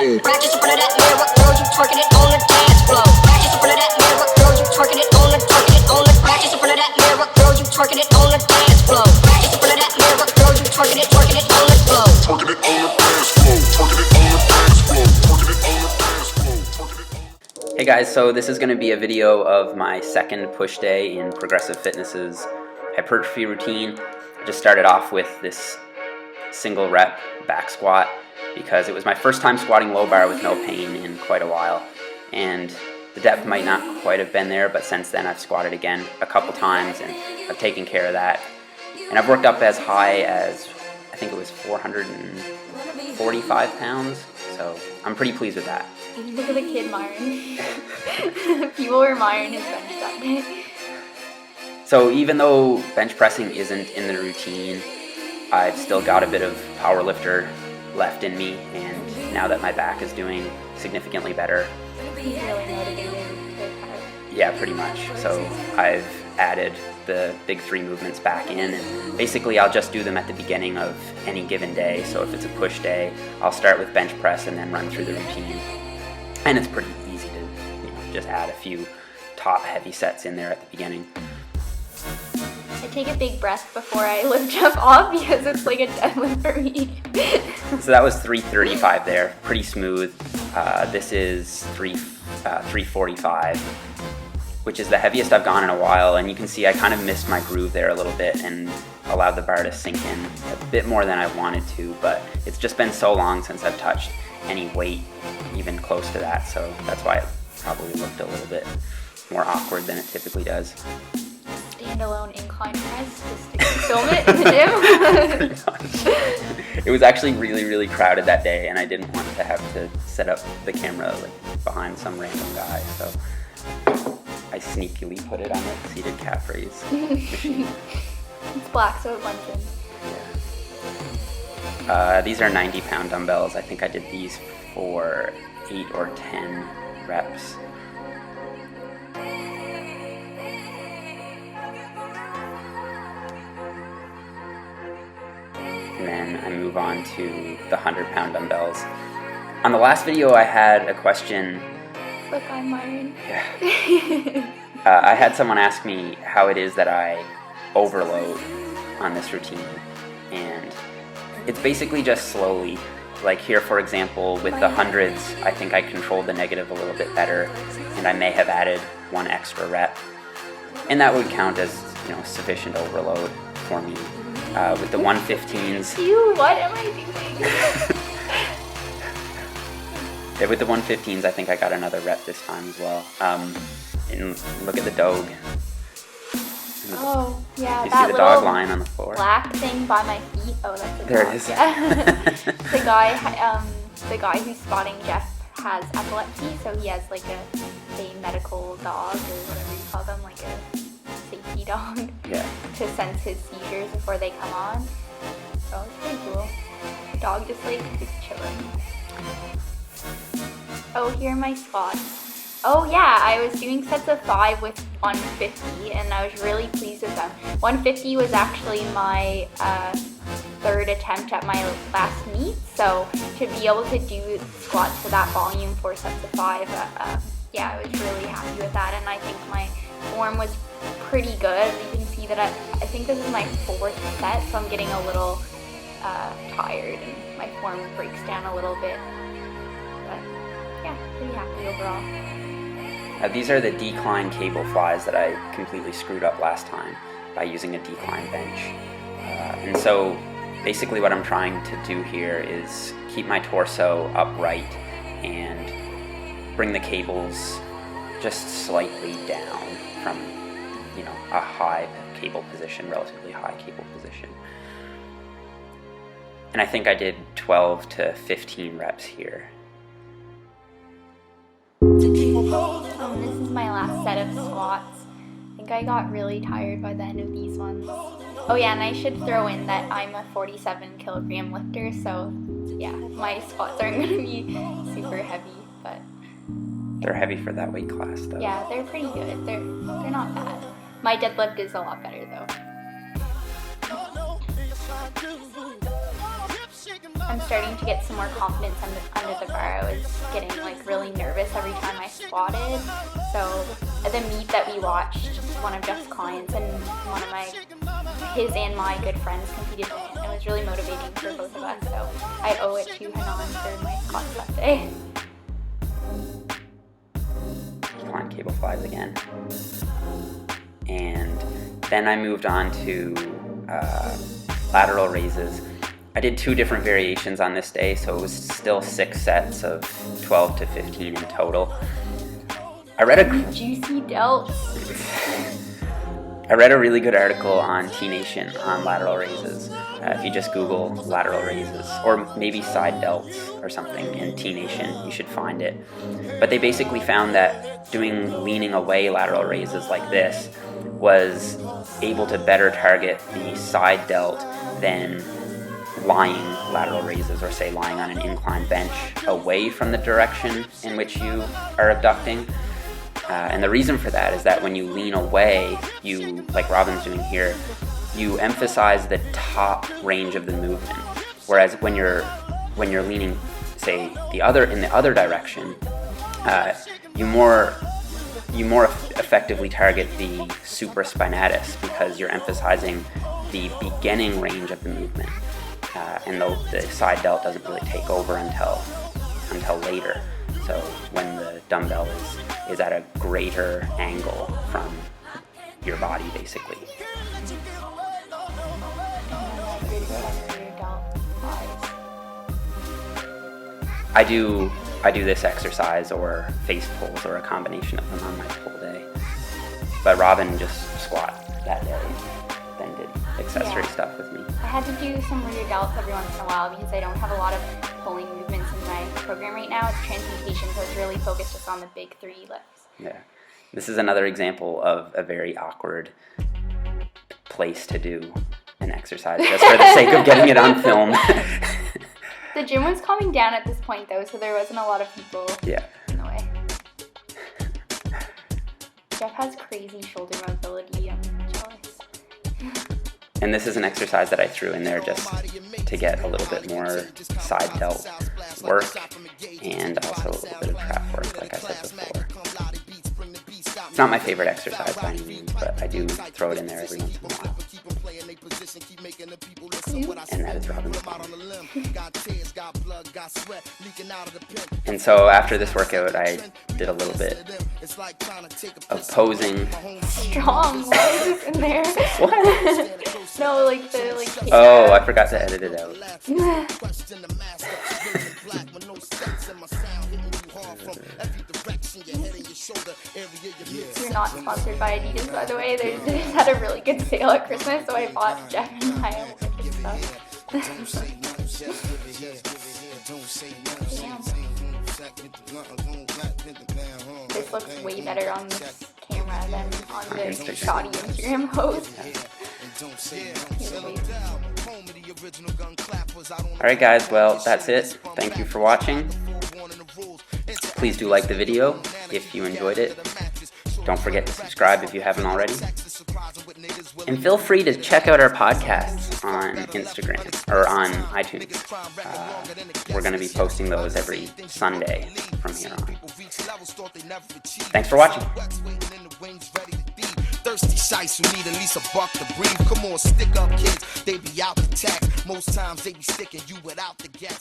floor. Practice in front of that mirror, girl, you twerking it on the dance floor. Practice in front of that mirror, girl, you twerking it on the practice in front of that mirror, girl, you twerking it on the dance floor. Practice in front of that mirror, girl, you twerking it on the floor. Twerking it on the dance floor. Twerking it on the dance floor. Twerking it on the dance floor. Twerking it on. Hey guys, so this is going to be a video of my second push day in Progressive Fitness's hypertrophy routine. I just started off with this single rep back squat because it was my first time squatting low bar with no pain in quite a while, and the depth might not quite have been there, but since then I've squatted again a couple times and I've taken care of that, and I've worked up as high as I think it was 445 pounds, so I'm pretty pleased with that. Look at the kid Myron. People were Myron his bench that day. So even though bench pressing isn't in the routine, I've still got a bit of power lifter left in me, and now that my back is doing significantly better. He's really motivated to kind of... Yeah, pretty much. So I've added the big three movements back in, and basically I'll just do them at the beginning of any given day. So if it's a push day, I'll start with bench press and then run through the routine. And it's pretty easy to just add a few top heavy sets in there at the beginning. I take a big breath before I lift jump off because it's like a deadlift for me. So that was 335 there, pretty smooth. This is 345, which is the heaviest I've gone in a while, and you can see I kind of missed my groove there a little bit and allowed the bar to sink in a bit more than I wanted to, but it's just been so long since I've touched any weight even close to that, so that's why it probably looked a little bit more awkward than it typically does. Standalone incline press just to film it in the gym. It was actually really crowded that day, and I didn't want to have to set up the camera like behind some random guy, so I sneakily put it on the seated calf raise machine. It's black, so it blends in. These are 90-pound dumbbells. I think I did these for 8 or 10 reps. And then I move on to the 100-pound dumbbells. On the last video, I had a question. Look, I'm Myron. Yeah. I had someone ask me how it is that I overload on this routine, and it's basically just slowly. Like here, for example, with the hundreds, I think I controlled the negative a little bit better, and I may have added one extra rep, and that would count as sufficient overload for me. With the 115s. Ew, what am I doing? Yeah, with the 115s, I think I got another rep this time as well. And look at the dog. Oh, yeah, you that see the dog lying on the floor? Black thing by my feet. Oh, that's a there dog. it is. Yeah. the guy who's spotting Jeff has epilepsy, so he has like a medical dog or whatever you call them, like a safety dog. Yeah. To sense his seizures before they come on. So it's pretty cool. The dog just like is chilling. Oh, here are my squats. Oh yeah, I was doing sets of 5 with 150, and I was really pleased with them. 150 was actually my third attempt at my last meet, so to be able to do squats for that volume for sets of 5, yeah, I was really happy with that, and I think my form was pretty good. You can see that I think this is my 4th set, so I'm getting a little tired, and my form breaks down a little bit, but yeah, pretty happy overall. These are the decline cable flies that I completely screwed up last time by using a decline bench. And so basically what I'm trying to do here is keep my torso upright and bring the cables just slightly down from a high cable position, relatively high cable position. And I think I did 12 to 15 reps here. This is my last set of squats. I think I got really tired by the end of these ones. Oh yeah, and I should throw in that I'm a 47 kilogram lifter, so yeah, my squats aren't going to be super heavy, but... They're heavy for that weight class though. Yeah, they're pretty good. They're not bad. My deadlift is a lot better though. I'm starting to get some more confidence under the bar. I was every time I squatted. So at the meet that we watched, one of Jeff's clients and one of his and my good friends competed in it. It was really motivating for both of us, so I owe it to Hanan for my class that day. Climb cable flies again. And then I moved on to lateral raises. I did 2 different variations on this day, so it was still 6 sets of 12 to 15 in total. I read a juicy delts. I read a really good article on T-Nation on lateral raises. If you just Google lateral raises, or maybe side delts or something in T-Nation, you should find it. But they basically found that doing leaning away lateral raises like this was able to better target the side delt than lying lateral raises, or say lying on an incline bench away from the direction in which you are abducting. And the reason for that is that when you lean away, you, like Robin's doing here, you emphasize the top range of the movement. Whereas when you're leaning, say, in the other direction, you more effectively target the supraspinatus, because you're emphasizing the beginning range of the movement, and the side delt doesn't really take over until later. So when the dumbbell is at a greater angle from your body, basically. I do this exercise or face pulls or a combination of them on my pull day. But Robin just squat that day, then did accessory stuff with me. I had to do some rear delts every once in a while because I don't have a lot of pulling movements in my program right now. It's transmutation, so it's really focused just on the big 3 lifts. Yeah. This is another example of a very awkward place to do an exercise, just for the sake of getting it on film. The gym was calming down at this point, though, so there wasn't a lot of people in the way. Jeff has crazy shoulder mobility. I'm jealous. And this is an exercise that I threw in there just to get a little bit more side delt work and also a little bit of trap work, like I said before. It's not my favorite exercise by any means, but I do throw it in there every once in a while. And that is Robin's. And so after this workout, I did a little bit of posing. Strong. Why is this in there? What? No, like the Oh, I forgot to edit it out. You're not sponsored by Adidas, by the way. They just had a really good sale at Christmas, so I bought Jeff and I a bunch of stuff. This looks way better on this camera than on the shoddy Instagram post. Alright guys, well that's it. Thank you for watching. Please do like the video if you enjoyed it. Don't forget to subscribe if you haven't already. And feel free to check out our podcasts on Instagram or on iTunes. We're going to be posting those every Sunday from here on. Thanks for watching. Thirsty shites who need at least a buck to breathe. Come on, stick up kids, they be out the tax. Most times they be sticking you without the gas.